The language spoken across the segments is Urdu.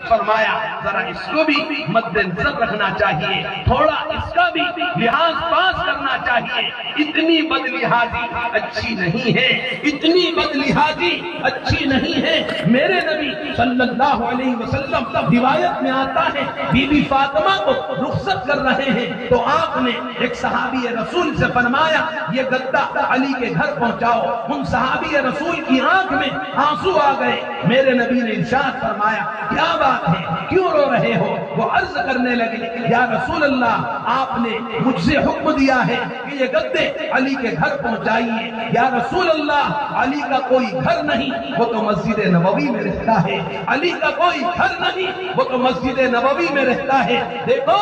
فرمایا ذرا اس کو بھی مد نظر رکھنا چاہیے، تھوڑا اس کا بھی لحاظ پاس کرنا چاہیے، اتنی بد لحاظی اچھی نہیں ہے، اتنی بد لحاظی اچھی نہیں ہے۔ میرے نبی صلی اللہ علیہ وسلم روایت میں آتا ہے بی بی فاطمہ کو رخصت کر رہے ہیں تو آپ نے ایک صحابی رسول سے فرمایا یہ گدا علی کے گھر پہنچاؤ۔ ان صحابی رسول کی آنکھ میں آنسو آ گئے۔ میرے نبی نے ارشاد فرمایا کیا بات ہے، کیوں رو رہے ہو؟ وہ عرض کرنے لگے یا رسول اللہ آپ نے مجھ سے حکم دیا ہے کہ یہ گدے علی کے گھر پہنچائیے۔ یا رسول اللہ علی کا کوئی گھر نہیں، وہ تو مسجد نبوی میں رہتا ہے۔ علی کا کوئی گھر نہیں، وہ تو مسجد نبوی میں رہتا ہے۔ دیکھو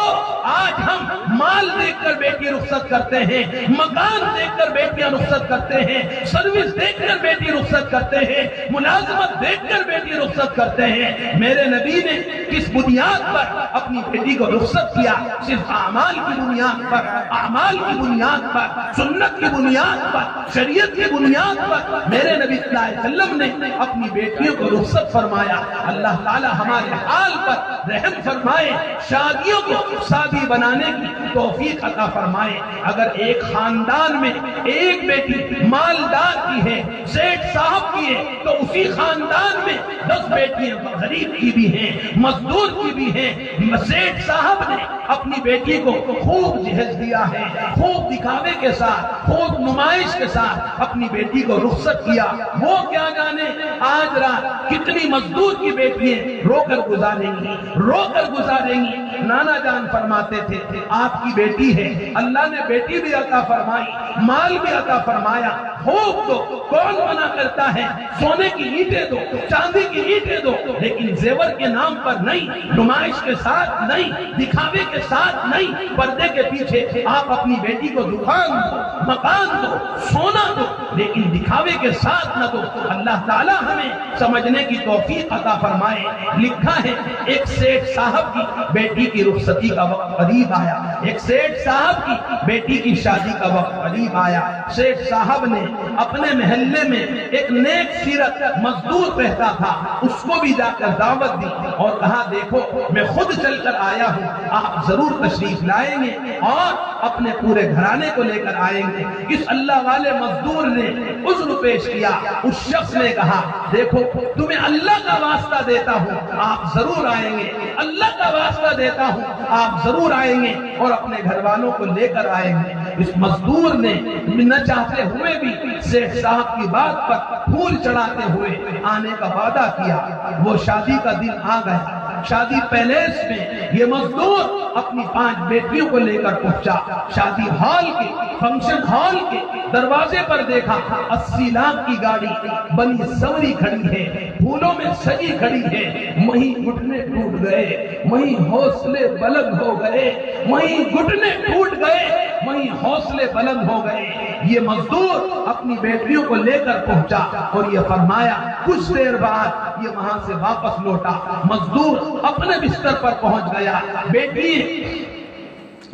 آج ہم مال دیکھ کر بیٹی رخصت کرتے ہیں، مکان دیکھ کر بیٹیاں رخصت کرتے ہیں، سروس دیکھ کر بیٹی رخصت کرتے ہیں، ملازمت دیکھ کر بیٹی رخصت کرتے ہیں۔ میرے نبی نے کس بنیاد پر اپنی بیٹی کو رخصت کیا؟ صرف اعمال کی بنیاد پر، اعمال کی بنیاد پر، سنت کی بنیاد پر، شریعت کی بنیاد پر میرے نبی صلی اللہ علیہ وسلم نے اپنی بیٹیوں کو رخصت فرمایا۔ اللہ تعالی ہمارے حال پر رحم فرمائے، شادیوں کو شادی بنانے کی توفیق عطا فرمائے۔ اگر ایک خاندان میں ایک بیٹی مالدار کی ہے، سیٹھ صاحب کی ہے، تو اسی خاندان میں 10 بیٹیاں غریب کی بھی ہیں، مزدور کی بھی ہیں۔ سیٹھ صاحب نے اپنی بیٹی کو خوب جہیز دیا ہے، خوب دکھاوے کے ساتھ، خوب نمائش کے ساتھ اپنی بیٹی کو رخصت کیا۔ وہ کیا جانے آج رات کتنی مزدور کی بیٹیاں رو کر گزاریں گی، رو کر گزاریں گی۔ نانا جان فرماتے تھے آپ کی بیٹی ہے، اللہ نے بیٹی بھی عطا فرمائی، مال بھی عطا فرمایا، خوب دو، کون منع کرتا ہے؟ سونے کی اینٹیں دو، چاندی کی اینٹیں دو، لیکن زیور کے نام پر نہیں، نمائش کے ساتھ نہیں، دکھاوے کے ساتھ نہیں، پردے کے پیچھے آپ اپنی بیٹی کو دکان دو، مکان دو، سونا دو، لیکن دکھاوے کے ساتھ نہ دو۔ اللہ تعالی ہمیں سمجھنے کی توفیق عطا فرمائے۔ لکھا ہے ایک سیٹھ صاحب کی بیٹی کی رخصتی کا وقت قریب آیا، ایک سیٹھ صاحب کی بیٹی کی شادی کا وقت قریب آیا۔ سیٹھ صاحب نے اپنے محلے میں ایک نیک سیرت مزدور رہتا تھا، اس کو بھی جا کر دعوت دی اور کہا دیکھو میں خود چل کر آیا ہوں، آپ ضرور تشریف لائیں گے اور اپنے پورے گھرانے کو لے کر آئیں گے۔ اس اللہ والے مزدور نے عذر پیش کیا۔ اس شخص نے کہا دیکھو تمہیں اللہ کا واسطہ دیتا ہوں آپ ضرور آئیں گے، اللہ کا واسطہ دیتا ہوں آپ ضرور آئیں گے اور اپنے گھر والوں کو لے کر آئیں گے۔ اس مزدور نے نہ چاہتے ہوئے بھی سیٹھ صاحب کی بات پر پھول چڑھاتے ہوئے آنے کا وعدہ کیا۔ وہ شادی کا دن آ گیا، شادی پیلیس میں یہ مزدور اپنی 5 بیٹیوں کو لے کر پہنچا۔ شادی ہال کے، فنکشن ہال کے دروازے پر دیکھا 80 لاکھ کی گاڑی بنی سوری کھڑی ہے، پھولوں میں سجی کھڑی ہے۔ وہیں گھٹنے ٹوٹ گئے، وہیں حوصلے بلند ہو گئے، وہیں گھٹنے ٹوٹ گئے، وہیں حوصلے بلند ہو گئے۔ یہ مزدور اپنی بیٹیوں کو لے کر پہنچا اور یہ فرمایا کچھ دیر بعد یہ وہاں سے واپس لوٹا۔ مزدور اپنے بستر پر پہنچ گیا، بیٹی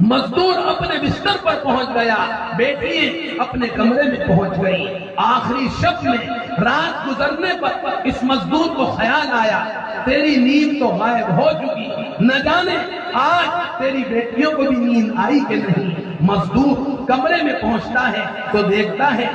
مزدور اپنے بستر پر پہنچ گیا، بیٹی اپنے کمرے میں پہنچ گئی۔ آخری شب میں رات گزرنے پر اس مزدور کو خیال آیا تیری نیند تو غائب ہو چکی، نہ جانے آج تیری بیٹیوں کو بھی نیند آئی کہ نہیں۔ مزدور کمرے میں پہنچتا ہے تو دیکھتا ہے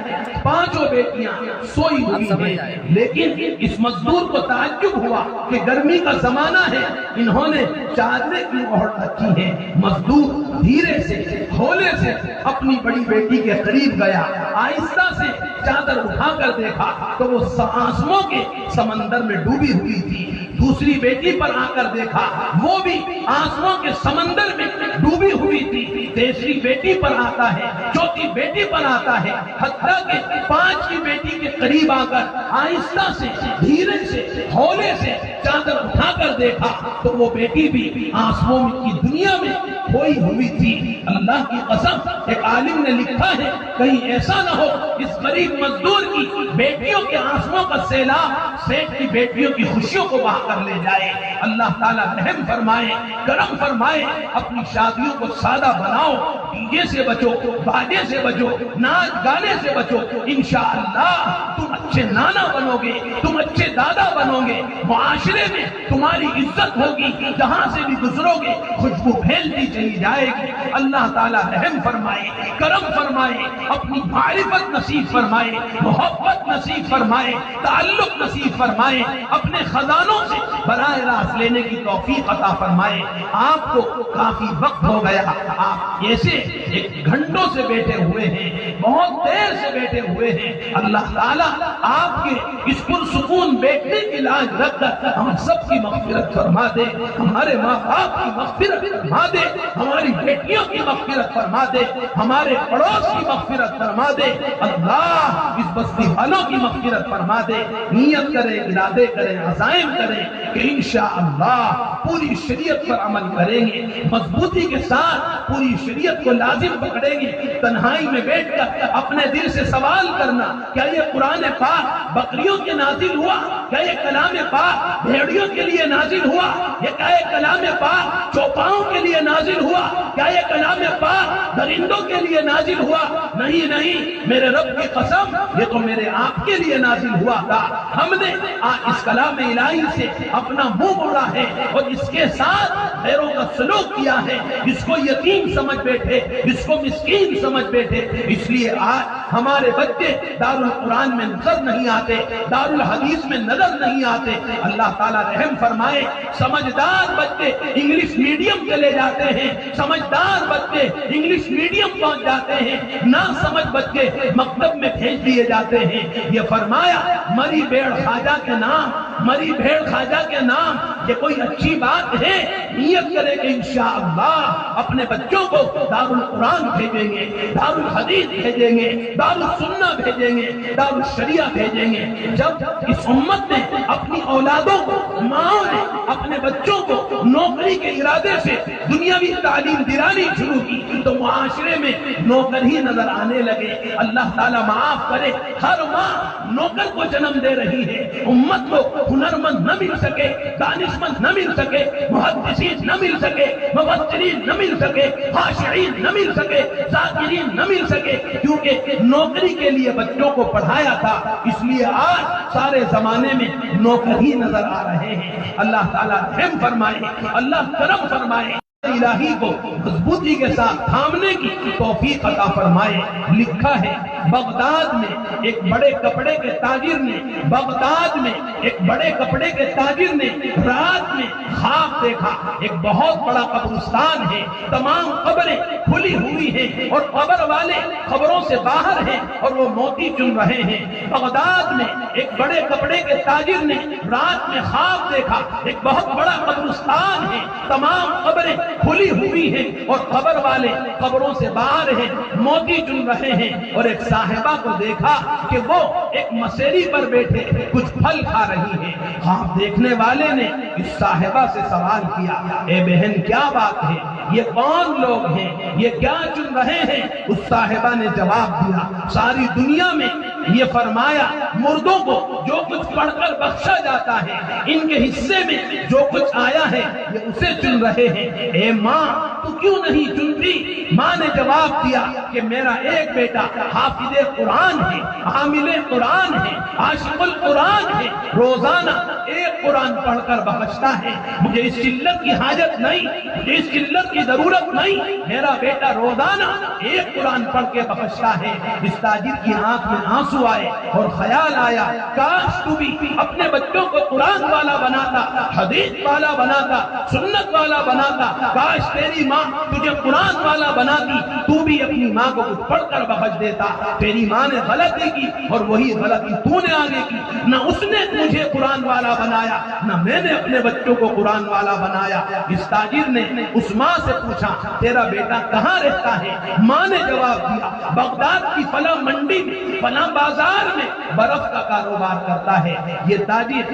5 بیٹیاں سوئی ہوئی ہیں، لیکن اس مزدور کو تعجب ہوا کہ گرمی کا زمانہ ہے، انہوں نے چادریں کیوں اوڑھ رکھی ہیں۔ مزدور دھیرے سے ہولے سے اپنی بڑی بیٹی کے قریب گیا، آہستہ سے چادر اٹھا کر دیکھا تو وہ آنسوؤں کے سمندر میں ڈوبی ہوئی تھی۔ دوسری بیٹی پر آ کر دیکھا وہ بھی آنسوؤں کے سمندر میں ڈوبی ہوئی تھی۔ تیسری بیٹی پر آتا ہے، چوتھی بیٹی پر آتا ہے، حتیٰ کہ 5ویں بیٹی کے قریب آ کر آہستہ سے دھیرے سے ہولے سے چادر اٹھا کر دیکھا تو وہ بیٹی بھی آنسوؤں کی دنیا میں کھوئی ہوئی تھی۔ اللہ کی قسم ایک عالم نے لکھا ہے کہیں ایسا نہ ہو اس غریب مزدور کی بیٹیوں کے آنسوؤں کا سیلاب سیٹھ کی بیٹیوں کی خوشیوں کو بہا کر لے جائے۔ اللہ تعالیٰ رحم فرمائے، کرم فرمائے، اپنی شادیوں کو سادہ بناؤ، ڈیجے سے بچو، باجے سے بچو، ناچ گانے سے بچو، انشاءاللہ تم اچھے نانا بنو گے، تم اچھے دادا بنو گے، معاشرے میں تمہاری عزت ہوگی، جہاں سے بھی گزرو گے خوشبو پھیلتی چلی جائے گی۔ اللہ تعالیٰ رحم فرمائے، کرم فرمائے، اپنی معرفت نصیب فرمائے، محبت نصیب فرمائے، تعلق نصیب فرمائے، اپنے خزانوں سے براہ راست لینے کی توفیق عطا فرمائے۔ آپ کو کافی وقت ہو گیا، آپ ایسے ایک گھنٹوں سے بیٹھے ہوئے ہیں، بہت دیر سے بیٹھے ہوئے ہیں۔ اللہ تعالیٰ آپ کے اس پرسکون بیٹھنے کی لاج رکھ کر ہم سب کی مغفرت فرما دے، ہمارے ماں باپ کی مغفرت فرما دے، ہماری بیٹیوں کی مغفرت فرما دے، ہمارے پڑوس کی مغفرت فرما دے۔ اللہ اس بستی والوں کی مغفرت فرما دے۔ نیت کریں، ارادے کریں، عزائم کریں کہ انشاءاللہ پوری شریعت پر عمل کریں گے، مضبوطی کے ساتھ پوری شریعت کو لازم پکڑیں گے۔ تنہائی میں بیٹھ کر اپنے دل سے سوال کرنا، کیا یہ قرآن پاک بکریوں کے نازل ہوا؟ کیا یہ کلام پاک بھیڑیوں کے لیے نازل ہوا؟ کیا یہ کلام پاک چوپاؤں کے لیے نازل ہوا؟ کیا یہ کلام پاک درندوں کے لیے نازل ہوا؟ نہیں نہیں، میرے رب کی قسم، یہ تو میرے آپ کے لیے نازل ہوا تھا۔ ہم نے اس کلام الہی سے اپنا منہ موڑا ہے اور اس کے ساتھ غیروں کا سلوک کیا ہے، اس کو یتیم سمجھ بیٹھے، اس کو مسکین سمجھ بیٹھے۔ اس لیے آج ہمارے بچے دارالقرآن میں نظر نہیں آتے، دارالحدیث میں نظر نہیں آتے۔ اللہ تعالیٰ رحم فرمائے، سمجھدار بچے انگلش میڈیم چلے جاتے ہیں، سمجھدار بچے انگلش میڈیم پہنچ جاتے ہیں، نہ سمجھ بچے مکتب میں بھیج دیے جاتے ہیں۔ یہ فرمایا مری بھیڑ خواجہ کے نام، مری بھیڑ خواجہ کے نام، یہ کوئی اچھی بات ہے؟ نیت کرے کہ انشاءاللہ اپنے بچوں کو دارالقرآن بھیجیں گے، دارالحدیث بھیجیں گے، دارالسنہ بھیجیں گے، دارالشریعہ بھیجیں گے۔ جب اس امت نے اپنی اولادوں کو، ماؤں نے اپنے بچوں کو نوکری کے ارادے سے دنیاوی تعلیم دلانی شروع کی تو معاشرے میں نوکر ہی نظر آنے لگے۔ اللہ تعالیٰ معاف کرے، ہر ماں نوکر کو جنم دے رہی ہے۔ امت کو ہنرمند نہ مل سکے، دانشمند نہ مل سکے، محدثین نہ مل سکے، مفسرین نہ مل سکے، خاشعین نہ مل سکے، ذاکرین نہ مل سکے، کیونکہ نوکری کے لیے بچوں کو پڑھایا تھا۔ اس لیے آج سارے زمانے میں نوکر ہی نظر آ رہے ہیں۔ اللہ تعالیٰ رحم فرمائے، اللہ کرم فرمائے، الہی کو مضبوطی کے ساتھ تھامنے کی توفیق عطا فرمائے۔ لکھا ہے بغداد میں ایک بڑے کپڑے کے تاجر نے، بغداد میں ایک بڑے کپڑے کے تاجر نے رات میں خواب دیکھا، ایک بہت بڑا قبرستان ہے، تمام قبریں کھلی ہوئی ہیں اور قبر والے قبروں سے باہر ہیں اور وہ موتی چن رہے ہیں۔ بغداد میں ایک بڑے کپڑے کے تاجر نے رات میں خواب دیکھا، ایک بہت بڑا قبرستان ہے، تمام قبریں کھلی ہوئی ہیں اور قبر والے قبروں سے باہر ہیں، موتی چن رہے ہیں۔ اور ایک صاحبہ کو دیکھا کہ وہ ایک مسیری پر بیٹھے کچھ پھل کھا رہی ہے۔ خواب دیکھنے والے نے اس صاحبہ سے سوال کیا، اے بہن کیا بات ہے، یہ کون لوگ ہیں، یہ کیا چن رہے ہیں؟ اس صاحبہ نے جواب دیا، ساری دنیا میں یہ فرمایا مردوں کو جو کچھ پڑھ کر بخشا جاتا ہے، ان کے حصے میں جو کچھ آیا ہے یہ اسے چن رہے ہیں۔ اے ماں تو کیوں نہیں چنتی؟ ماں نے جواب دیا کہ میرا ایک بیٹا حافظ قرآن ہے، حامل قرآن ہے، عاشق القرآن ہے، روزانہ ایک قرآن پڑھ کر بخشتا ہے، مجھے اس قلت کی حاجت نہیں، مجھے اس قلت کی ضرورت نہیں، میرا بیٹا روزانہ ایک قرآن پڑھ کے بخشتا ہے۔ اس تاجر کی آنکھ میں آنسو آئے اور خیال آیا کاش تو بھی اپنے بچوں کو قرآن والا بناتا، حدیث والا بناتا، سنت والا بناتا، کاش تیری ماں تجھے قرآن والا بناتی، تو بھی اپنی ماں کو کچھ پڑھ کر بخش دیتا۔ تیری ماں نے غلطی کی اور وہی غلطی تو نے آگے کی، نہ اس نے مجھے قرآن والا بنایا، نہ میں نے اپنے بچوں کو قرآن والا بنایا۔ اس تاجر نے اس ماں سے پوچھا تیرا بیٹا کہاں رہتا ہے؟ ماں نے جواب دیا بغداد کی فلاں منڈی میں، فلاں بازار میں برف کا کاروبار کرتا ہے۔ یہ تاجر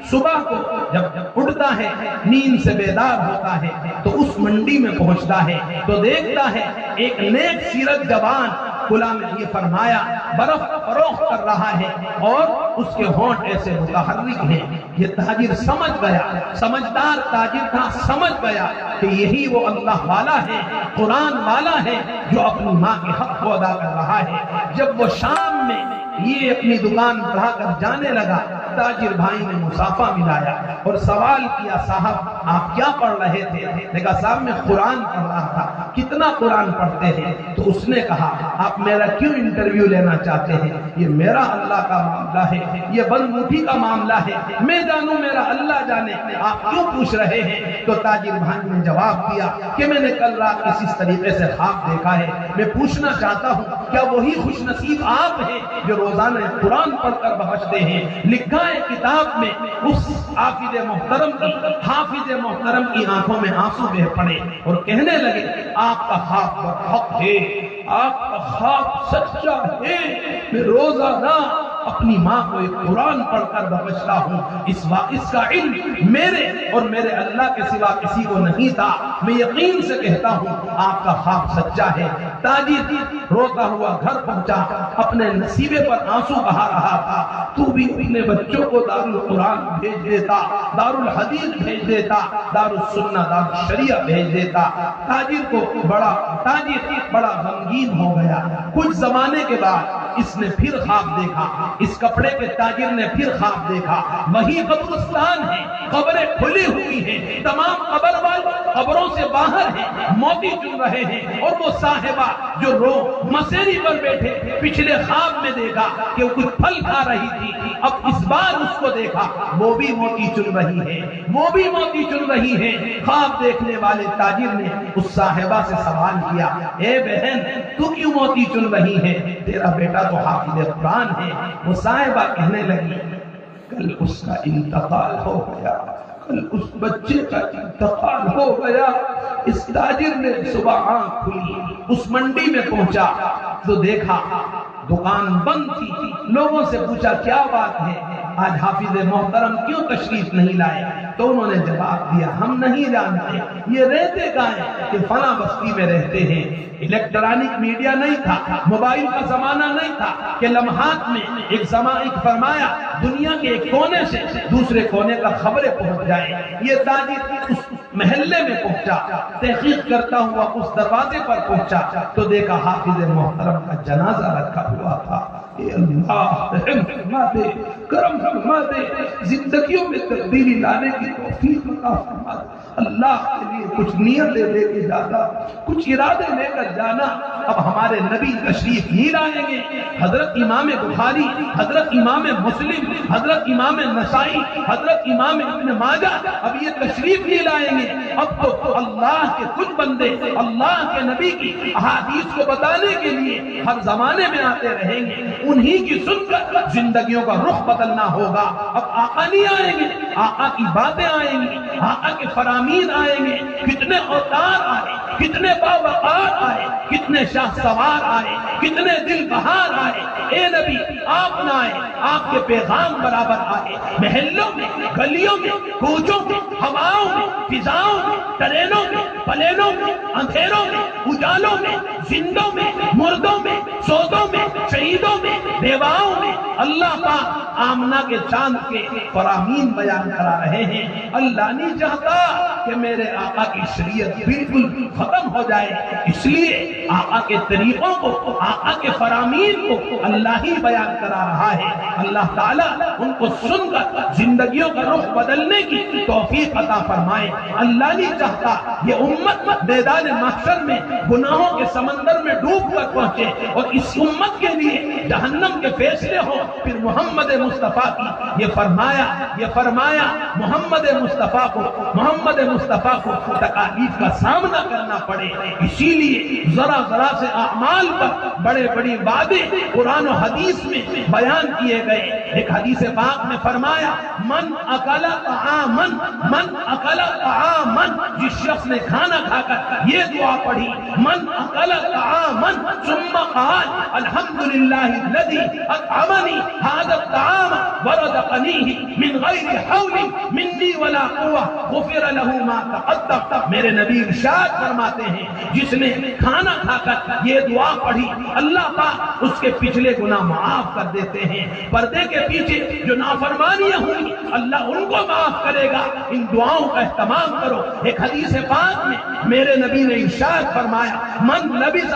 صبح کو جب اٹھتا ہے، نیند سے بیدار ہوتا ہے تو اس منڈی میں پہنچتا ہے تو دیکھتا ہے ایک نیک سیرت جوان غلام نے یہ فرمایا برف فروخت کر رہا ہے اور اس کے ہونٹ ایسے متحرک ہیں. یہ تاجر سمجھ گیا, سمجھدار تاجر تھا, سمجھ گیا کہ یہی وہ اللہ والا ہے, قرآن والا ہے جو اپنی ماں کے حق کو ادا کر رہا ہے. جب وہ شام میں یہ اپنی دکان بڑھا کر جانے لگا, تاجر بھائی نے مسافہ ملایا اور سوال کیا, صاحب آپ کیا پڑھ رہے تھے؟ نے کہا صاحب میں قرآن پڑھ رہا تھا. کتنا قرآن پڑھتے ہیں؟ تو اس نے کہا آپ میرا کیوں انٹرویو لینا چاہتے ہیں؟ یہ میرا اللہ کا معاملہ ہے, یہ بند مٹھی کا معاملہ ہے, میں جانوں میرا اللہ جانے, آپ کیوں پوچھ رہے ہیں؟ تو تاجر بھائی نے جواب دیا کہ میں نے کل رات اس طریقے سے خواب دیکھا ہے, میں پوچھنا چاہتا ہوں کیا وہی خوش نصیب آپ ہیں جو روزانہ قرآن پڑھ کر بخشتے ہیں؟ لکھا ہے کتاب میں اس حافظ محترم کی آنکھوں میں آنسو بہ پڑے اور کہنے لگے آپ کا خواب برحق ہے, آپ کا خواب سچا ہے, میں روزانہ اپنی ماں کو ایک قرآن پڑھ کر بخشتا ہوں. اس کا علم میرے اور میرے اللہ کے سوا کسی کو نہیں تھا. میں یقین سے کہتا ہوں آپ کا خواب سچا ہے. تاجر روتا ہوا گھر پہنچا, اپنے نصیبے پر آنسو بہا رہا تھا. تو بھی اپنے بچوں کو دارالقرآن بھیج دیتا, دارالحدیث بھیج دیتا, دارالسنہ دارالشریعہ بھیج دیتا. تاجر بڑا غمگین ہو گیا. کچھ زمانے کے بعد اس نے پھر خواب دیکھا, اس کپڑے کے تاجر نے پھر خواب دیکھا. وہی قبرستان ہے, قبریں کھلی ہوئی ہیں, تمام قبر والے قبروں سے باہر ہیں, موتی چن رہے ہیں, اور وہ صاحبہ جو مسیری پر بیٹھے پچھلے خواب میں دیکھا کہ وہ کچھ پھل کھا رہی تھی, اب اس بار اس کو دیکھا وہ بھی موتی چن رہی ہے, وہ بھی موتی چن رہی ہے. خواب دیکھنے والے تاجر نے اس صاحبہ سے سوال کیا, اے بہن تو کیوں موتی چن رہی ہے؟ تیرا بیٹا تو حافظ قرآن ہے. وہ صاحبہ کہنے لگی کل اس کا انتقال ہو گیا, کل اس بچے کا انتقال ہو گیا. اس تاجر نے صبح آنکھ کھلی, اس منڈی میں پہنچا تو دیکھا دکان بند تھی. لوگوں سے پوچھا کیا بات ہے, آج حافظ محترم کیوں تشریف نہیں لائے؟ تو انہوں نے جواب دیا ہم نہیں جانتے, یہ رہتے کہاں ہیں؟ کہ فلاں بستی میں رہتے ہیں. الیکٹرانک میڈیا نہیں تھا, موبائل کا زمانہ نہیں تھا کہ لمحات میں ایک فرمایا دنیا کے ایک کونے سے دوسرے کونے کا خبریں پہنچ جائیں. یہ تاجر اس محلے میں پہنچا, تحقیق کرتا ہوا اس دروازے پر پہنچا تو دیکھا حافظ محترم کا جنازہ رکھا ہوا تھا. اے اللہ رحم فرما دے, کرم فرما دے, زندگیوں میں تبدیلی لانے کی توفیق عطا فرما دے. اللہ کے لیے کچھ نیتیں لے کے جانا, کچھ ارادے لے کر جانا. اب ہمارے نبی تشریف نہیں لائیں گے. حضرت امام بخاری, حضرت امام مسلم, حضرت امام نسائی, حضرت امام ابن ماجہ اب یہ تشریف نہیں لائیں گے. اب تو اللہ کے کچھ بندے اللہ کے نبی کی احادیث کو بتانے کے لیے ہر زمانے میں آتے رہیں گے. انہی کی سن کر زندگیوں کا رخ بدلنا ہوگا. اب آقا نہیں آئیں گے, آقا کی باتیں آئیں گی, آقا کے فرامین آئیں گے. کتنے اوتار آئے, کتنے باوقار آئے, کتنے شاہ سوار آئے, کتنے دل بہار آئے. اے نبی آپ نہ آئے, آپ کے پیغام برابر آئے. محلوں میں, گلیوں میں, کوچوں میں, ہواؤں میں, فضاؤں میں, ٹرینوں میں, پلینوں میں, اندھیروں میں, اجالوں میں, زندوں میں, مردوں میں, سودوں میں, شہیدوں میں, بیواؤں میں اللہ پاک آمنہ کے چاند کے فرامین بیان کرا رہے ہیں. اللہ نہیں چاہتا کہ میرے آقا کی شریعت بالکل ختم ہو جائے, اس لیے آقا کے طریقوں کو, آقا کے فرامین کو اللہ ہی بیان کرا رہا ہے. اللہ تعالیٰ ان کو سن کر زندگیوں کا رخ بدلنے کی توفیق عطا فرمائے. اللہ نہیں چاہتا یہ امت میدان محشر میں گناہوں کے سمندر میں ڈوب کر پہنچے اور اس امت کے لیے جہنم کے فیصلے ہوں. پھر محمد مصطفیٰ کی یہ فرمایا محمد مصطفیٰ کو تکالیف کا سامنا کرنا پڑے. اسی لیے ذرا سے اعمال پر بڑے بڑی وعدے قرآن و حدیث میں بیان کیے گئے. ایک حدیث پاک میں فرمایا من اکل طعامن جس شخص نے کھانا کھا کر یہ دعا پڑھی من اکل طعاما ثم قال الحمدللہ الذی اطعمنی ھذا الطعام ورزقنیہ من غیر حول منی ولا قوة غفر له ما تقدم. میرے نبی ارشاد فرماتے ہیں جس نے کھانا کھا کر یہ دعا پڑھی اللہ پاک اس کے پچھلے گناہ معاف کر دیتے ہیں. پردے کے پیچھے جو نافرمانیاں ہوئی اللہ ان کو معاف کرے گا. ان دعاؤں کا اہتمام کرو. ایک حدیث پاک میں میرے نبی نے ارشاد فرمایا من لبس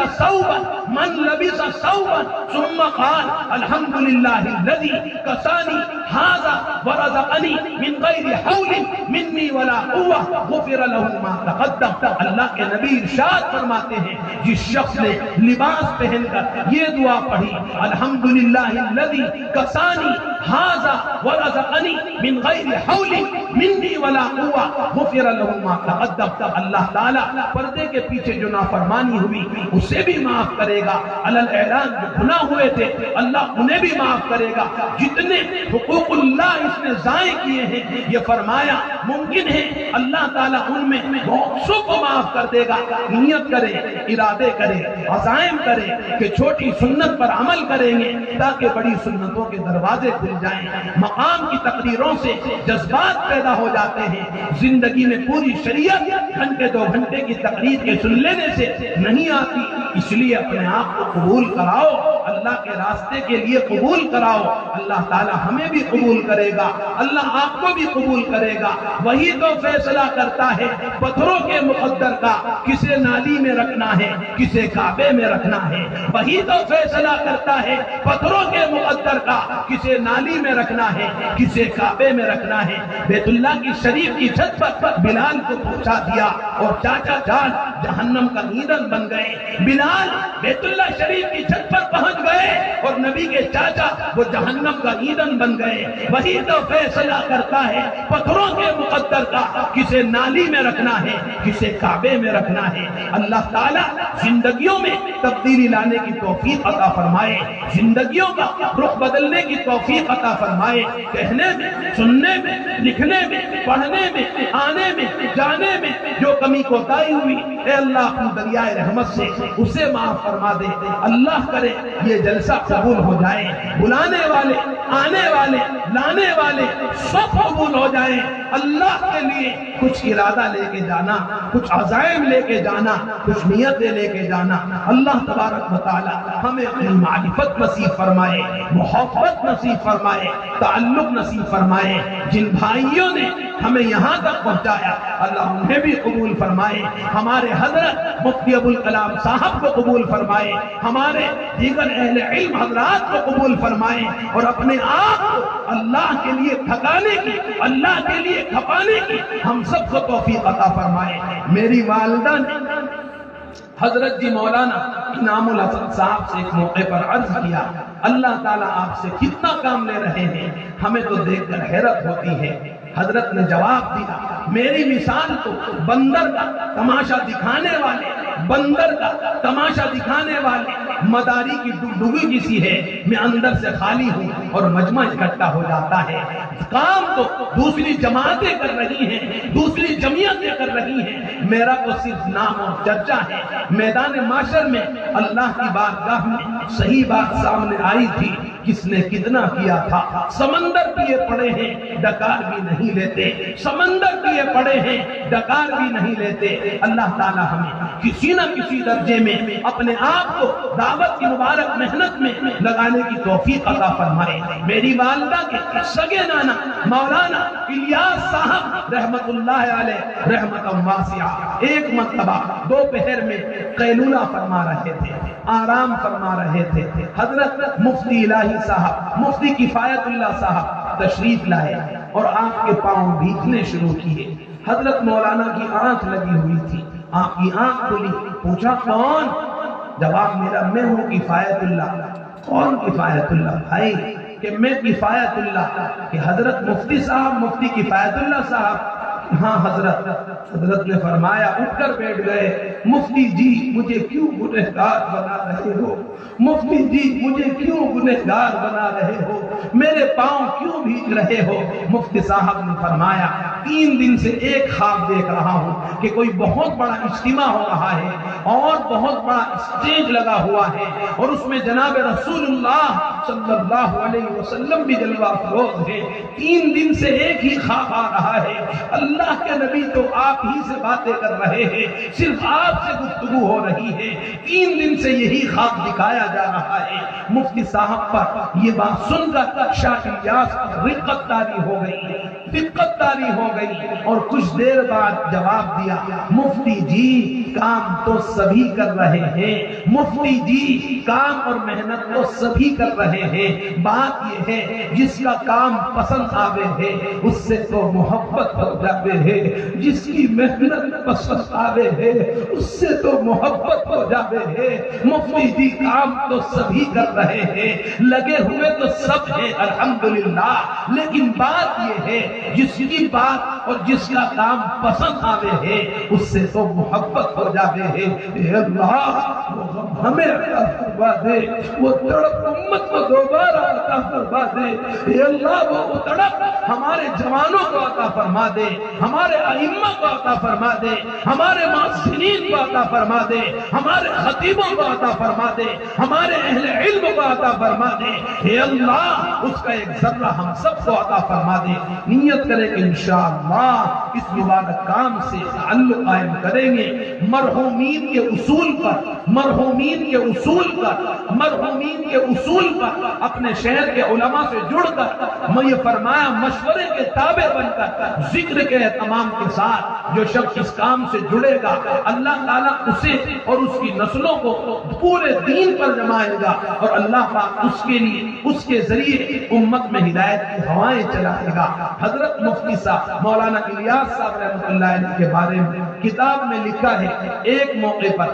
ثوبا ثم قال الحمدللہ الذی کسانی ھذا ورزقنی من غیر حول منی ولا قوة غفر له ما تقدم. اللہ کے نبی ارشاد فرماتے ہیں جس شخص نے لباس پہن کر یہ دعا پڑھی الحمدللہ الذی کسانی ھذا ورزقنی من غیر حول منی ولا قوة غفر له ما تقدم. اللہ تعالیٰ پردے کے پیچھے جو نافرمانی ہوئی اسے بھی معاف کرے گا. علل اعلان جو گناہ ہوئے تھے اللہ انہیں بھی معاف کرے گا. جتنے حقوق اللہ اس نے ضائع کیے ہیں یہ فرمایا ممکن ہے اللہ تعالیٰ ان میں بہت سو کو معاف کر دے گا. نیت کرے, ارادے کرے, عزائم کرے کہ چھوٹی سنت پر عمل کریں گے تاکہ بڑی سنتوں کے دروازے کھل جائیں. مقام کی تقریروں سے جذبات پیدا ہو جاتے ہیں. زندگی میں پوری شریعت گھنٹے 2 گھنٹے کی تقریر کے سن لینے سے نہیں آتی. اس لیے اپنے آپ کو قبول کراؤ, اللہ کے راستے کے لیے قبول کراؤ. اللہ تعالیٰ ہمیں بھی قبول کرے گا, اللہ آپ کو بھی قبول کرے گا. وہی تو فیصلہ کرتا ہے پتھروں کے مقدر کا کسے نالی میں رکھنا ہے کسے کعبے میں رکھنا ہے. وہی تو فیصلہ کرتا ہے پتھروں کے مقدر کا کسے نالی میں رکھنا ہے کسے کعبے میں رکھنا ہے. بیت اللہ کی شریف کی چھت پر بلال کو پہنچا دیا اور چاچا جان جہنم کا ایندھن بن گئے. بلال بیت اللہ شریف کی چھت پر پہنچ گئے اور نبی کے چاچا وہ جہنم کا ایندھن بن گئے. وہی تو فیصلہ کرتا ہے پتھروں کے مقدر کا کسے نالی میں رکھنا ہے کسے کعبے میں رکھنا ہے. اللہ تعالیٰ زندگیوں میں تبدیلی لانے کی توفیق عطا فرمائے, زندگیوں کا رخ بدلنے کی توفیق عطا فرمائے. کہنے میں, سننے میں, لکھنے میں, پڑھنے میں, آنے میں, جانے میں جو کمی کوتاہی ہوئی اے اللہ اپنی دریائے رحمت سے اسے معاف فرما دے. اللہ کرے یہ جلسہ قبول ہو جائے, بلانے والے, آنے والے, لانے والے سب قبول ہو جائیں. اللہ کے لیے کچھ ارادہ لے کے جانا, کچھ عزائم لے کے جانا, کچھ نیتیں لے کے جانا. اللہ تبارک و تعالی ہمیں اپنی معرفت نصیب فرمائے, محبت نصیب فرمائے, تعلق نصیب فرمائے. جن بھائیوں نے ہمیں یہاں تک پہنچایا اللہ انہیں بھی قبول فرمائے. ہمارے حضرت مفتی ابوالکلام صاحب کو قبول فرمائے, ہمارے دیگر اہل علم حضرات کو قبول فرمائے اور اپنے آپ کو اللہ کے لیے تھکانے کی, اللہ کے لیے کھپانے کی ہم سب کو توفیق عطا فرمائے. میری والدہ نے حضرت جی مولانا انعام الحسن صاحب سے ایک موقع پر عرض کیا اللہ تعالیٰ آپ سے کتنا کام لے رہے ہیں, ہمیں تو دیکھ کر حیرت ہوتی ہے. حضرت نے جواب دیا میری مثال تو بندر کا تماشا دکھانے والے, بندر کا تماشا دکھانے والے مداری کی ڈگی جیسی ہے. میں اندر سے خالی ہوں اور مجمع اکٹھا ہو جاتا ہے. کام تو دوسری جماعتیں کر رہی ہیں, دوسری جمعیتیں کر رہی ہیں, میرا تو صرف نام اور چرچا ہے. میدان معاشر میں اللہ کی بارگاہ میں صحیح بات سامنے آئی تھی کس نے کتنا کیا تھا. سمندر پیے پڑے ہیں ڈکار بھی نہیں لیتے, سمندر پیے پڑے ہیں ڈکار بھی نہیں لیتے. اللہ تعالی ہمیں کسی نہ کسی درجے میں اپنے آپ کو دعوت کی مبارک محنت میں لگانے کی توفیق عطا فرمائے. میری والدہ کے سگے نانا مولانا الیاس صاحب رحمت اللہ علیہ رحمت واسعہ ایک مرتبہ دوپہر میں قیلولہ فرما رہے تھے, آرام فرما رہے تھے. حضرت مفتی الہی صاحب, مفتی کفایت اللہ صاحب تشریف لائے اور آپ کے پاؤں بھیگنے شروع کیے. حضرت مولانا کی آنکھ لگی ہوئی تھی, آپ کی آنکھ کھلی. پوچھا کون؟ جواب میرا میں ہوں کفایت اللہ. کون کفایت اللہ؟ بھائی کہ میں کفایت اللہ. کہ حضرت مفتی صاحب, مفتی کفایت اللہ صاحب. ہاں حضرت. حضرت نے فرمایا, اٹھ کر بیٹھ گئے. مفتی جی مجھے کیوں گنہگار بنا رہے ہو؟ مفتی جی مجھے کیوں گنہگار بنا رہے ہو؟ میرے پاؤں کیوں بھیگ رہے ہو؟ مفتی صاحب نے فرمایا 3 دن سے ایک خواب دیکھ رہا ہوں کہ کوئی بہت بڑا اجتماع ہو رہا ہے اور بہت بڑا اسٹیج لگا ہوا ہے اور اس میں جناب رسول اللہ صلی اللہ علیہ وسلم بھی جلوہ افروز ہے۔ 3 دن سے ایک ہی خواب آ رہا ہے، اللہ کے نبی تو آپ ہی سے باتیں کر رہے ہیں، صرف آپ سے گفتگو ہو رہی ہے، 3 دن سے یہی خواب دکھایا جا رہا ہے۔ مفتی صاحب پر یہ بات سن کر شاہ الیاس رقت طاری ہو گئی، دقت طاری ہو گئی اور کچھ دیر بعد جواب دیا، مفتی جی کام تو سبھی کر رہے ہیں، مفتی جی کام اور محنت تو سبھی کر رہے ہیں، بات یہ ہے جس کا کام پسند آوے ہے اس سے تو محبت ہو جاوے ہے، جس کی محنت پسند آوے ہے اس سے تو محبت ہو جاوے ہے۔ مفتی جی کام تو سبھی کر رہے ہیں، لگے ہوئے تو سب ہیں الحمدللہ، لیکن بات یہ ہے جس کی بات اور جس کا کام پسند آوے ہے اس سے تو محبت ہو جاوے ہے۔ اے اللہ وہ ہمیں عطا فرما دے، وہ تڑپ امت کو دوبارہ عطا فرما دے۔ اے اللہ وہ تڑپ ہمارے جوانوں کو عطا فرما دے، ہمارے ائمہ کو عطا فرما دے، ہمارے محسنین کو عطا فرما دے، ہمارے خطیبوں کو عطا فرما دے، ہمارے اہل علم کو عطا فرما دے۔ اے اللہ اس کا ایک ذرہ ہم سب کو عطا فرما دے۔ نیت کریں کہ انشاءاللہ اس مبارک کام سے تعلق قائم کریں گے، مرحومین کے اصول پر، مرحومین کے اصول پر، مرحومین کے اصول پر اپنے شہر کے علماء سے جڑ کر میں یہ فرمایا مشورے کے تابع بن کر ذکر کے اہتمام کے ساتھ جو شخص اس کام سے جڑے گا اللہ تعالیٰ اسے اور اس کی نسلوں کو پورے دین پر جمائے گا اور اللہ پاک اس کے لیے اس کے ذریعے امت میں ہدایت کی ہوائیں چلائے گا۔ حضرت مفتی صاحب مولانا الیاس صاحب رحمۃ اللہ علیہ کے بارے میں کتاب میں لکھا ہے، ایک موقع پر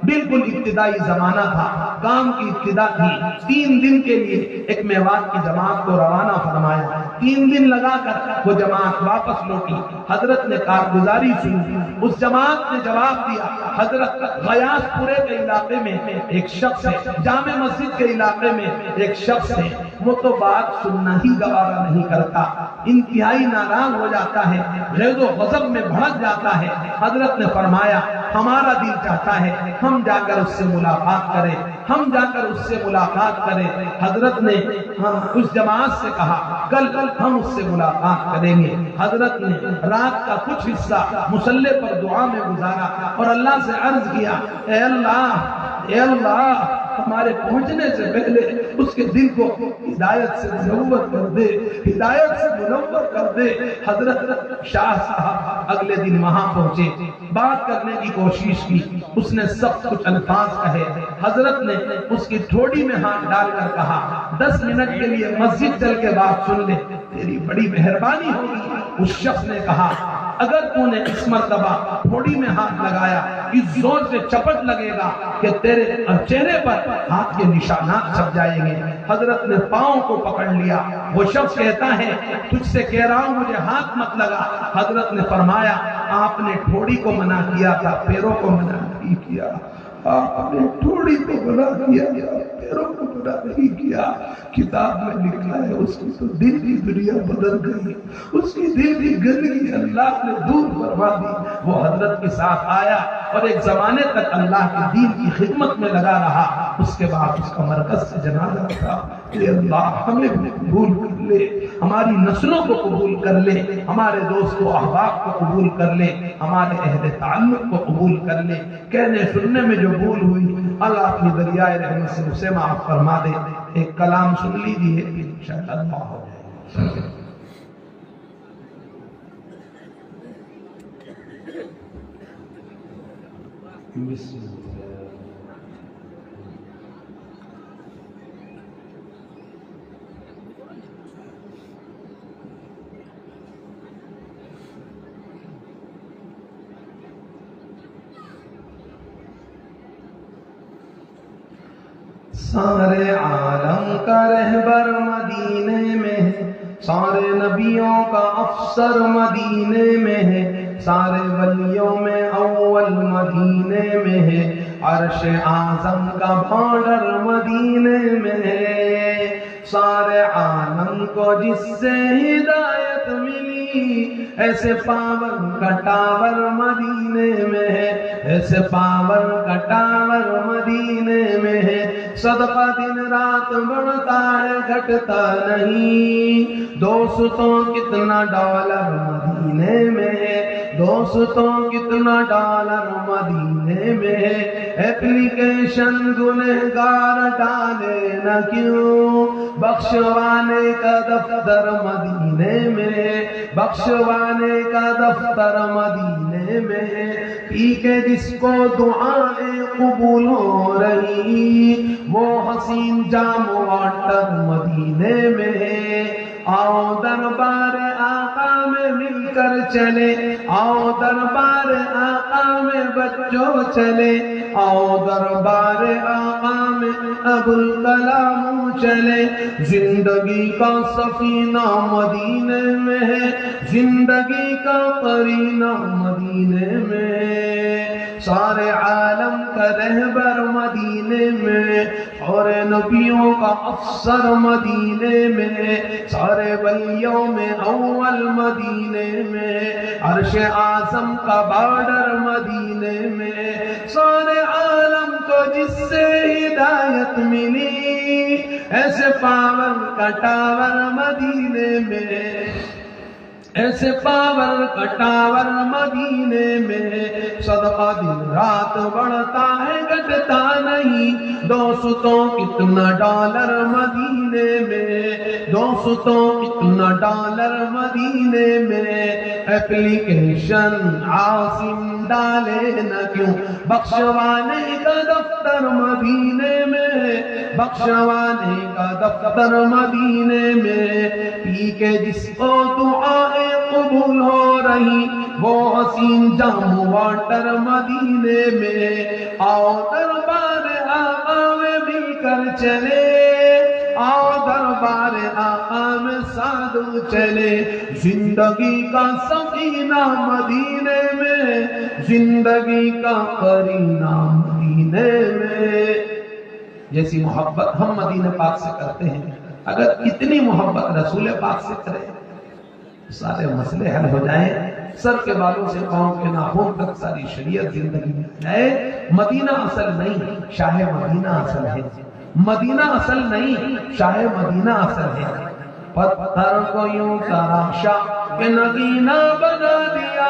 بالکل ابتدائی زمانہ تھا، کام کی ابتدا تھی، 3 دن کے لیے ایک میوات کی جماعت کو روانہ فرمایا، 3 دن لگا کر وہ جماعت واپس لوٹی، حضرت نے کارگزاری سنی، اس جماعت نے جواب دیا، حضرت غیاث پورے کے علاقے میں ایک شخص ہے، جامع مسجد کے علاقے میں ایک شخص ہے، وہ تو بات سننا ہی گوارا نہیں کرتا، انتہائی ناراض ہو جاتا ہے، غیظ و غضب میں بھڑک جاتا ہے۔ حضرت نے فرمایا ہمارا دل چاہتا ہے ہم جا کر اس سے ملاقات کریں، ہم جا کر اس سے ملاقات کریں۔ حضرت نے اس جماعت سے کہا کل ہم اس سے ملاقات کریں گے۔ حضرت نے رات کا کچھ حصہ مصلی پر دعا میں گزارا اور اللہ سے عرض کیا، اے اللہ ہمارے پہنچنے سے پہلے اس کے دل کو ہدایت سے منور کر دے، ہدایت سے منور کر دے۔ حضرت شاہ صاحب اگلے دن وہاں پہنچے، بات کرنے کی کوشش کی، اس نے سب کچھ الفاظ کہے، حضرت نے اس کی ٹھوڑی میں ہاتھ ڈال کر کہا 10 منٹ کے لیے مسجد چل کے بات سن لے، تیری بڑی مہربانی ہوگی۔ اس شخص نے کہا اگر تو نے اس مرتبہ ٹھوڑی میں ہاتھ لگایا اس زور سے چپٹ لگے گا کہ تیرے چہرے پر ہاتھ کے نشانات چھپ جائیں گے۔ حضرت نے پاؤں کو پکڑ لیا، وہ شخص کہتا ہے تجھ سے کہہ رہا ہوں مجھے ہاتھ مت لگا۔ حضرت نے فرمایا آپ نے ٹھوڑی کو منع کیا تھا، پیروں کو منع نہیں کیا، آپ نے ٹھوڑی کو منع کیا تھا، پیروں کو منع نہیں کیا۔ کتاب میں لکھا ہے اس کی تو دل کی دنیا بدل گئی، اس کی دل کی گندگی اللہ نے دور فرما دی۔ وہ حضرت کے ساتھ آیا اور ایک زمانے تک اللہ کے دین کی خدمت میں لگا رہا، اس کے بعد اس کا مرکز سے جنازہ تھا۔ اے اللہ ہمیں قبول کر لے، ہماری نسلوں کو قبول کر لے، ہمارے دوست و احباب کو قبول کر لے، ہمارے اہل تعلق کو قبول کر لے۔ کہنے سننے میں جو بھول ہوئی اللہ اپنی دریائے رحمت سے اسے معاف فرما دے۔ ایک کلام سن لیجیے انشاءاللہ دعا ہو جائے۔ بسم اللہ۔ سارے عالم کا رہبر مدینے میں ہے، سارے نبیوں کا افسر مدینے میں ہے، سارے ولیوں میں اول مدینے میں ہے، عرش اعظم کا بارڈر مدینے میں ہے۔ سارے عالم کو جس سے ہدایت ملی، ایسے پاور کا ٹاور مدینے میں ہے، ایسے پاور کا ٹاور مدینے میں ہے۔ صدقہ دن رات بڑھتا ہے گھٹتا نہیں، دوستوں کتنا ڈالر مدینے میں ہے، دوستوں کتنا ڈالر مدینے میں ہے۔ ایپلیکیشن گنہگار ڈالے نہ کیوں، بخشوانے کا دفتر مدینے میں ہے، بخشوانے کا دفتر مدینے میں ہے۔ پی کے جس کو دعائیں قبول ہو رہی، وہ حسین جام واٹر مدینے میں ہے۔ آؤ دربار آقا میں مل کر چلے، آؤ دربار آقا میں بچوں چلے، آؤ دربار آقا میں ابوالکلام چلے۔ زندگی کا سفینہ مدینے میں ہے، زندگی کا قرینہ مدینے میں ہے۔ سارے عالم کا رہبر مدینے میں، اور نبیوں کا افسر مدینے میں، سارے ولیوں میں اول مدینے میں، عرش اعظم کا بارڈر مدینے میں۔ سارے عالم کو جس سے ہدایت ملی، ایسے پاور کا ٹاور مدینے میں، ایسے پاور کا ٹاور مدینے میں۔ صدقہ دن رات بڑھتا ہے گھٹتا نہیں، دوستوں کتنا ڈالر مدینے میں، دوستوں کتنا ڈالر مدینے میں۔ ایپلیکیشن عاصم ڈالے نہ کیوں، بخشوانے کا دفتر مدینے میں، بخشوانے کا دفتر مدینے میں۔ پی کے جس کو دعائیں قبول ہو رہی، وہ حسین جام واٹر مدینے میں۔ آؤ دربار آقا میں مل کر چلے، آؤ دربار آقا میں سادو چلے۔ زندگی کا سفینہ مدینے میں، زندگی کا قرینہ مدینے میں۔ جیسی محبت ہم مدینہ پاک سے کرتے ہیں، اگر اتنی محبت رسول پاک سے کریں، سارے مسئلے حل ہو جائیں، سر کے بالوں سے پاؤں کے ناخن تک ساری شریعت زندگی میں جائے۔ مدینہ اصل نہیں، شاہ مدینہ اصل ہے، مدینہ اصل نہیں، شاہ مدینہ اصل ہے۔ پتھر کو یوں تراشا کہ نگینہ بنا دیا،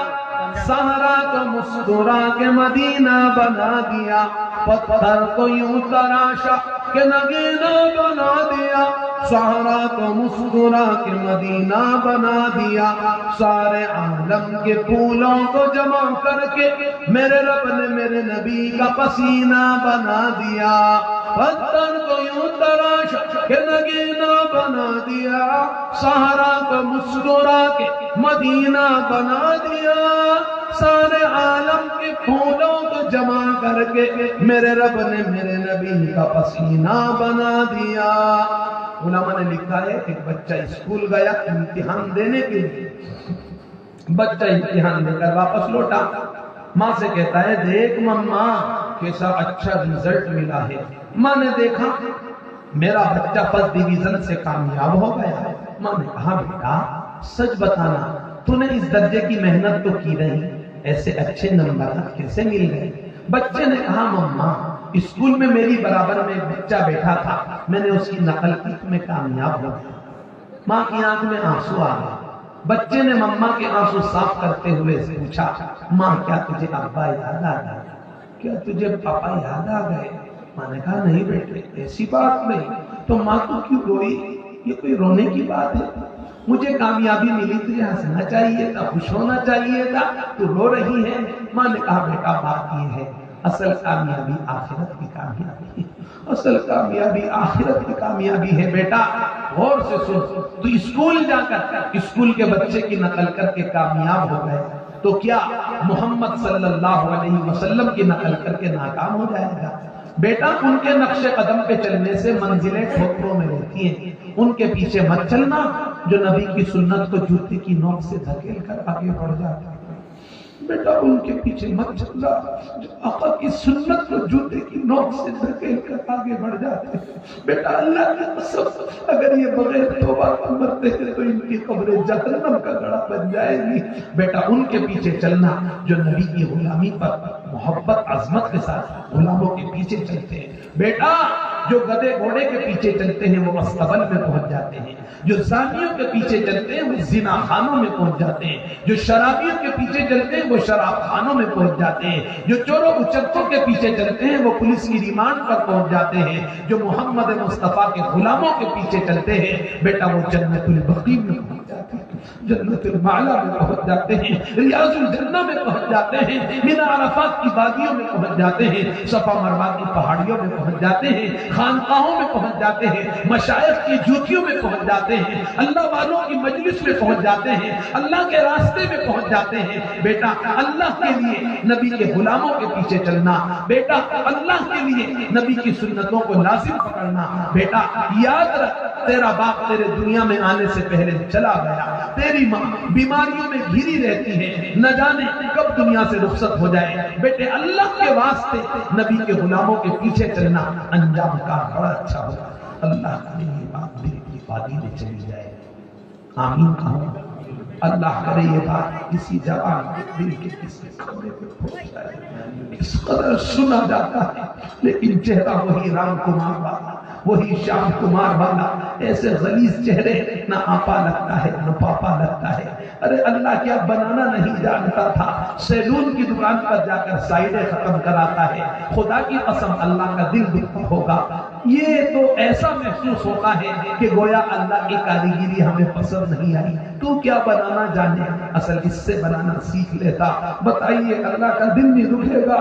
صحرا کو مسکرا کے مدینہ بنا دیا۔ پتھر کو یوں تراشا کہ نگینہ بنا دیا، صحرا کو مسکرا کے مدینہ بنا دیا۔ سارے عالم کے پھولوں کو جمع کر کے میرے رب نے میرے نبی کا پسینہ بنا دیا۔ پتھر کو یوں تراشا کہ نگینہ بنا دیا، صحرا کو مسکرا کے مدینہ بنا دیا۔ سارے عالم کے پھولوں کو جمع کر کے میرے رب نے میرے نبی کا پسینہ بنا دیا۔ علماء نے لکھا ہے کہ بچہ اسکول گیا امتحان دینے کے لیے، بچہ امتحان دے کر واپس لوٹا، ماں سے کہتا ہے دیکھ مما کیسا اچھا رزلٹ ملا ہے۔ ماں نے دیکھا میرا بچہ فرسٹ ڈویژن سے کامیاب ہو گیا ہے۔ ماں نے کہا بیٹا سچ بتانا، تو نے اس درجے کی محنت تو کی نہیں، ایسے اچھے نمبرات کیسے مل گئے؟ بچے نے کہا مما اسکول میں میری برابر میں ایک بچہ بیٹھا تھا، میں نے اس کی نقل کی تو میں کامیاب ہو گیا۔ ماں کی آنکھ میں آنسو آ گئے۔ بچے نے مما کے آنسو صاف کرتے ہوئے پوچھا ماں کیا تجھے ابا یاد آ گئے، کیا تجھے پاپا یاد آ گئے؟ ماں نے کہا نہیں بیٹے ایسی بات نہیں۔ تو ماں تو کیوں روئی؟ یہ کوئی رونے کی بات ہے؟ مجھے کامیابی ملی تجھے ہنسنا چاہیے تھا، خوش ہونا چاہیے تھا، تو رو رہی ہے۔ ماں نے کہا بیٹا بات یہ ہے اصل کامیابی آخرت کی کامیابی ہے، اصل کامیابی آخرت کی کامیابی ہے بیٹا، غور سے سن۔ تو اسکول جا کر اسکول کے بچے کی نقل کر کے کامیاب ہو گئے، تو کیا محمد صلی اللہ علیہ وسلم کی نقل کر کے ناکام ہو جائے گا؟ بیٹا ان کے نقش قدم پہ چلنے سے منزلیں ٹھوکروں میں رہتی ہیں، ان کے پیچھے مت چلنا جو نبی کی سنت کو جوتے کی نوک سے دھکیل کر آگے بڑھ جاتا ہے۔ بیٹا ان کے پیچھے مت چلنا جو آقا کی سنت کو جوتے کی نوک سے دھکیل کر آگے بڑھ جاتے ہیں۔ بیٹا اللہ کی قسم اگر یہ بغیر توبہ کے مرتے ہیں تو ان کی قبریں جہنم کا گڑھا بن جائے گی۔ بیٹا ان کے پیچھے چلنا جو نبی کی غلامی پر محبت عظمت کے ساتھ غلاموں کے پیچھے چلتے ہیں۔ بیٹا جو گدھے گھوڑے کے پیچھے چلتے ہیں وہ مستقبل میں پہنچ جاتے ہیں، جو زانیوں کے پیچھے چلتے ہیں وہ زنا خانوں میں پہنچ جاتے ہیں، جو شرابیوں کے پیچھے چلتے ہیں وہ شراب خانوں میں پہنچ جاتے ہیں، جو چوروں اچکوں کے پیچھے چلتے ہیں وہ پولیس کی ریمانڈ پر پہنچ جاتے ہیں، جو محمد مصطفیٰ کے غلاموں کے پیچھے چلتے ہیں بیٹا وہ جنت البقیع میں پہنچ جاتے ہیں، جنت المعلا میں پہنچ جاتے ہیں، ریاض الجنہ میں پہنچ جاتے ہیں، مینا عرفات کی وادیوں میں پہنچ جاتے ہیں، صفا مروہ کی پہاڑیوں میں پہنچ جاتے ہیں، خانقاہوں میں پہنچ جاتے ہیں، مشائخ کی جوتیوں میں پہنچ جاتے ہیں، اللہ والوں کی مجلس میں پہنچ جاتے ہیں، اللہ کے راستے میں پہنچ جاتے ہیں۔ بیٹا اللہ کے لیے نبی کے غلاموں کے پیچھے چلنا، بیٹا اللہ کے لیے نبی کی سنتوں کو لازم پکڑنا۔ بیٹا یاد رکھ تیرا باپ تیرے دنیا میں آنے سے پہلے چلا گیا، تیری ماں بیماریوں میں گھری رہتی ہے، نہ جانے کب دنیا سے رخصت ہو جائے۔ بیٹے اللہ کے واسطے نبی کے غلاموں کے پیچھے چلنا انجام کا بڑا اچھا ہوگا۔ اللہ کرے یہ بات دل کی وادی میں چلی جائے، آمین کہو۔ اللہ کرے یہ بات کسی جوان کے دل کے کسی خطے پہ پہنچ جائے۔ اس قدر سنا جاتا ہے لیکن چہرہ وہی رام کمار والا، وہی شام کمار والا، ایسے غلیظ چہرے، نہ آپا لگتا ہے نہ پاپا لگتا ہے۔ ارے اللہ کیا بنانا نہیں جانتا تھا، سیلون کی دکان پر جا کر سائیڈیں ختم کراتا ہے۔ خدا کی قسم اللہ کا دل دکھتا ہوگا، یہ تو ایسا محسوس ہوتا ہے کہ گویا اللہ کی کاریگری ہمیں پسند نہیں آئی، تو کیا بنانا جانے، اصل اس سے بنانا سیکھ لیتا۔ بتائیے اللہ کا دل نہیں دکھے گا،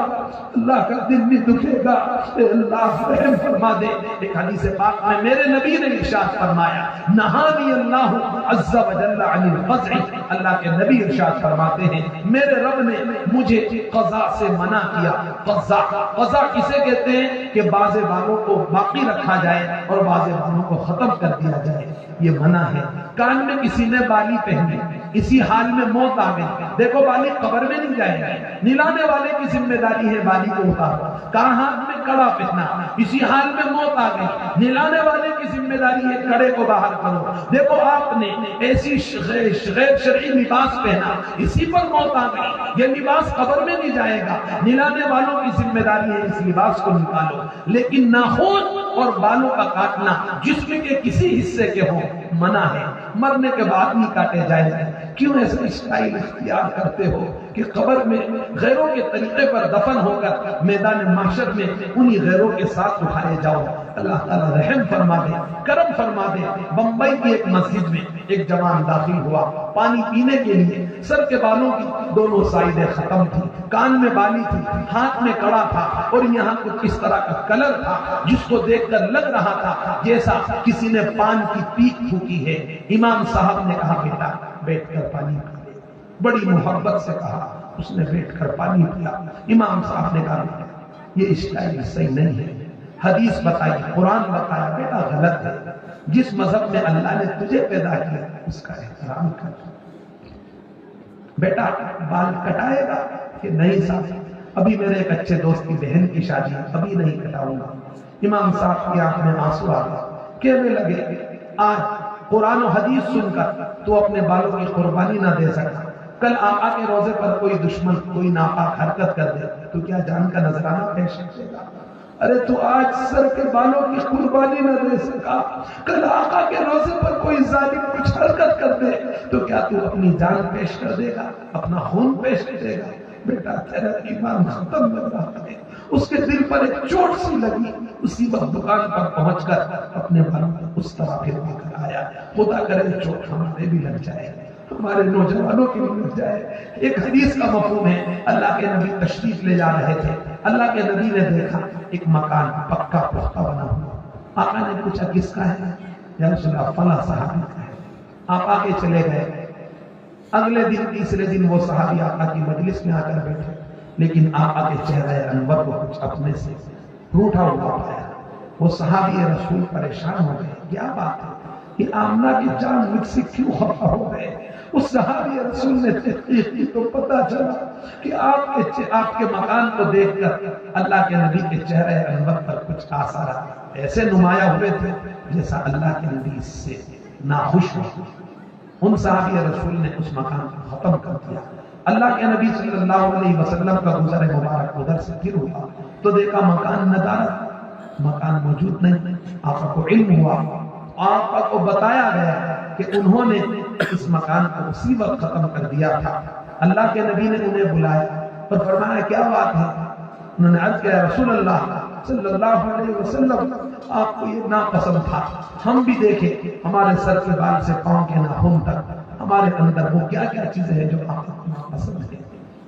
اللہ کا دل نہیں دکھے گا۔ اے اللہ رحم فرما دے۔ ایک حدیث پاک میں میرے نبی نے ارشاد فرمایا، نہانی اللہ عز و جل عن القزع، اللہ کے نبی ارشاد فرماتے ہیں میرے رب نے مجھے قضا سے منع کیا۔ قضا کسے کہتے ہیں کہ بعض بالوں کو باقی رکھا جائے اور بعض بالوں کو ختم کر دیا جائے، یہ منع ہے۔ کان میں کسی نے بالی پہنی، اسی حال میں موت آ گئی، دیکھو بالی قبر میں نہیں جائے گا، نلانے والے کی ذمہ داری ہے بالی کو اتارو۔ کہاں ہاتھ میں کڑا پہنا، اسی حال میں موت آ گئی، نلانے والے کی ذمہ داری ہے کڑے کو باہر کرو۔ دیکھو آپ نے ایسی غیر شرعی لباس پہنا، اسی پر موت آ گئی، یہ لباس قبر میں نہیں جائے گا، نلانے والوں کی ذمہ داری ہے اس لباس کو نکالو۔ لیکن ناخن اور بالوں کا کاٹنا جسم کے کسی حصے کے ہوں منع ہے، مرنے کے بعد نہیں کاٹے جائیں گے۔ کیوں ایسا اسٹائل اختیار کرتے ہو کہ قبر میں غیروں کے طریقے پر دفن ہو کر میدان محشر میں انہی غیروں کے ساتھ اٹھائے جاؤ؟ اللہ تعالیٰ رحم فرما دے، کرم فرما دے۔ بمبئی کی ایک مسجد میں ایک جوان داخل ہوا پانی پینے کے لیے، سر کے بالوں کی دونوں سائیڈیں ختم تھی، کان میں بالی تھی، ہاتھ میں کڑا تھا اور یہاں کچھ اس طرح کا کلر تھا جس کو دیکھ کر لگ رہا تھا جیسا کسی نے پان کی پیک پھونکی ہے۔ امام صاحب نے کہا بیٹا بیٹھ کر پانی پی لے، بڑی محبت سے کہا، اس نے بیٹھ کر پانی پیا۔ امام صاحب نے کہا یہ اسٹائل صحیح نہیں ہے، حدیث بتائی، قرآن بتایا، بیٹا غلط ہے، جس مذہب میں اللہ نے تجھے پیدا کیا اس کا احترام کر۔ بیٹا بال کٹائے گا کہ نہیں صاحب، ابھی میرے ایک اچھے دوست کی بہن کی شادی ہے، ابھی نہیں کٹاؤں گا۔ امام صاحب کی آنکھ میں آنسو آ گئے، کہنے لگے آج قرآن و حدیث سن کر تو اپنے بالوں کی قربانی نہ دے سکتا، کل آقا کے روزے پر کوئی دشمن کوئی ناپاک حرکت کر دے تو کیا جان کا نذرانہ پیش کرے گا؟ ارے تو آج سر کے بالوں کی قربانی نہ دے سکا، کل آقا کے روزے پر کوئی ظالم کچھ حرکت کر دے تو کیا تو اپنی جان پیش کر دے گا، اپنا خون پیش کر دے گا؟ بیٹا تیرا ایمان ختم لگ رہا ہے۔ اس کے دل پر ایک چوٹ سی لگی، اسی وقت دکان پر پہنچ کر اپنے بالوں کو اس طرح پھروا کر آیا۔ خدا کرے چوٹ ہمارے بھی لگ جائے، ہمارے نوجوانوں کی بھی لگ جائے۔ ایک حدیث کا مفہوم ہے، اللہ کے نبی تشریف لے جا رہے تھے، اللہ کے نبی نے دیکھا ایک مکان پکا پختہ بنا ہوا۔ آقا نے پوچھا کس کا ہے؟ یا رسول اللہ فلاں صحابی کا ہے۔ آپ آگے چلے گئے، اگلے دن تیسرے دن وہ صحابی آقا کی مجلس میں آ کر بیٹھے، لیکن آقا کے چہرے انور کو کچھ اپنے سے روٹھا ہوا پایا۔ وہ صحابی رسول پریشان ہو گئے، کیا بات ہے؟ کہ آمنہ کی جان مجھ سے کیوں خفا ہو گئے. اس صحابی رسول نے تحقیق کی تو پتا چلا کہ آپ کے مکان کو دیکھ کر اللہ کے نبی کے چہرے انور پر کچھ آثار ایسے نمایاں ہوئے تھے جیسا اللہ کے نبی اس سے ناخوش ہو. ان صحابی رسول نے اس مکان کو ختم کر دیا. اللہ کے نبی صلی اللہ علیہ وسلم کا گزر مبارک ادھر سے پھر ہوا تو دیکھا مکان ندارت، مکان موجود نہیں. آقا کو علم ہوا، آقا کو بتایا گیا کہ انہوں نے اس مکان کو اسی وقت ختم کر دیا تھا. اللہ کے نبی نے انہیں بلایا اور فرمایا کیا بات ہے؟ انہوں نے عرض کیا رسول اللہ صلی اللہ علیہ وسلم آپ کو یہ ناپسند تھا. ہم بھی دیکھیں ہمارے سر کے بال سے پاؤں کے ناخن تک ہمارے اندر وہ کیا کیا چیزیں ہیں جو آپ کو ناپسند ہے.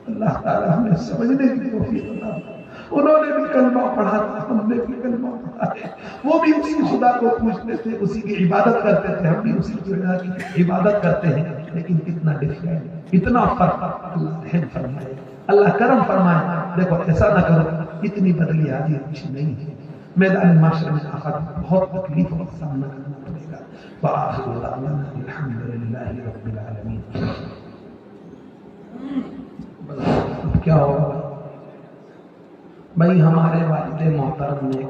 اللہ تعالیٰ ہمیں سمجھنے کی توفیق عطا فرمائے. انہوں نے بھی کلمہ پڑھا تھا، ہم نے بھی کلمہ پڑھا ہے. وہ بھی اسی خدا کو پوچھتے تھے، اسی کی عبادت کرتے تھے، ہم بھی اسی خدا کی عبادت کرتے ہیں. لیکن کتنا ڈفرینٹ، اتنا فرق. اللہ رحم فرمائے، اللہ کرم فرمائے. دیکھو ایسا نہ کرو، اتنی بدلی آدھی اچھی نہیں ہے. میدان معاشرے میں آخر بہت تکلیفوں کا سامنا کرنا پڑے گا. وآخر دعوانا الحمدللہ رب العالمین. کیا ہوگا بھائی؟ ہمارے والد محترم نے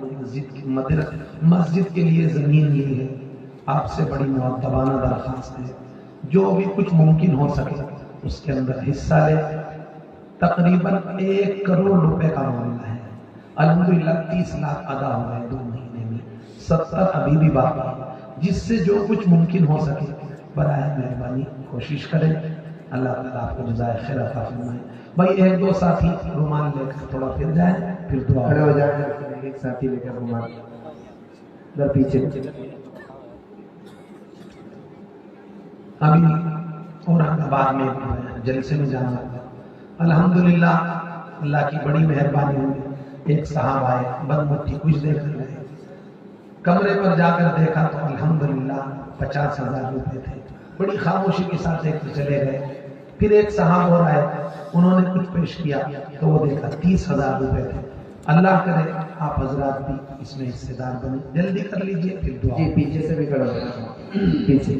مسجد کے لیے زمین لی ہے. آپ سے بڑی مؤدبانہ درخواست ہے، جو بھی کچھ ممکن ہو سکے اس کے اندر حصہ لے. تقریباً 1 کروڑ روپے کا معاملہ ہے. الحمدللہ 30 لاکھ ادا ہو گئے 2 مہینے میں، 70 ابھی بھی باقی ہے. جس سے جو کچھ ممکن ہو سکے براہ مہربانی کوشش کریں. اللہ تعالیٰ آپ کو جزائے خیر عطا فرمائے. بھائی 1-2 ساتھی رومال لے کر تھوڑا پھر جائیں، پھر دعا کھڑے ہو جائیں. ایک ساتھی لے کر رومال ادھر پیچھے. ابھی اورنگ آباد میں جلسے میں جانا تھا. الحمدللہ اللہ کی بڑی مہربانی ہوئی. ایک صاحب آئے، بد مٹھی کچھ دے کر گئے. کمرے پر جا کر دیکھا تو الحمدللہ 50,000 روپے تھے. بڑی خاموشی کے ساتھ دیکھ کر چلے گئے. پھر ایک صاحب اور آئے، انہوں نے کچھ پیش کیا تو وہ دیکھا 30,000 روپے تھے. اللہ کرے آپ حضرات بھی اس میں حصے دار بنے. جلدی کر لیجئے پھر دعا. جی پیچھے سے بھی کھڑے ہو جائیں، پیچھے.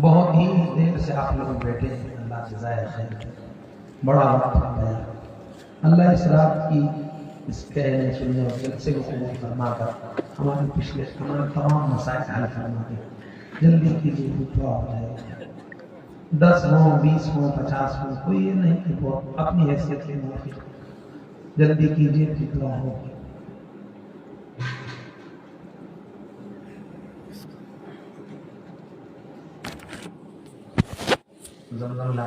بہت ہی دیر سے آپ لوگ بیٹھے ہیں. اللہ جزائے خیر، بڑا وقت ہو گیا. اللہ اس رات کی اس کہنے سننے اور جلسے کو قبول فرما کر ہمارے پچھلے تمام مسائل حل فرما دے. جلدی کیجیے دعا ہو جائے گا. 10 ہوں 20 ہوں 50 ہوں، کوئی یہ نہیں کہ وہ اپنی حیثیت کے موافق. جلدی کیجیے پھر دعا ہوگی. زمزم